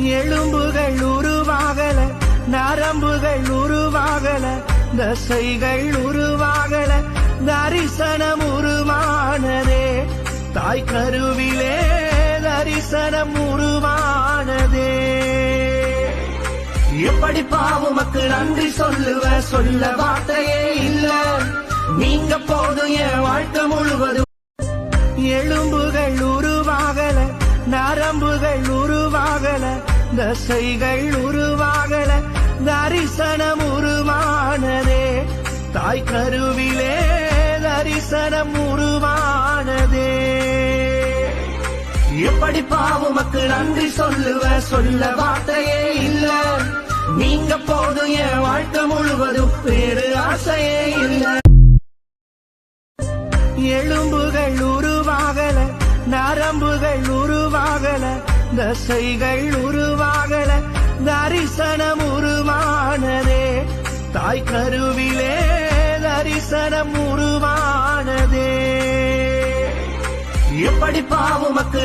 எலும்புகள் உருவாகல, நரம்புகள் உருவாகல, தசைகள் உருவாகல, தரிசனம் உருவானதே. தாய் கருவிலே தரிசனம் உருவானதே. எப்படி பாவமக்கு நன்றி சொல்லுவ, சொல்ல வார்த்தையே இல்ல. நீங்க போதும் என் வாழ்க்கை முழுவதும். எலும்புகள் உருவாகல, நரம்புகள் உருவாகல, தசைகள் உருவாகல, தரிசனம் உருவானதே. தாய் கருவிலே தரிசனம் உருவானதே. எப்படி பாவமக்கு நன்றி சொல்லுவ, சொல்ல வார்த்தையே இல்ல. நீங்க போதும் என் வாழ்க்கை முழுவதும், வேறு ஆசையே இல்ல. எலும்புகள் உருவாகல, நரம்புகள் உருவாகல, தசைகள் உருவாகல, தரிசனம் உருவானதே. தாய் கருவிலே தரிசனம் உருவானதே. எப்படி பாவமக்கு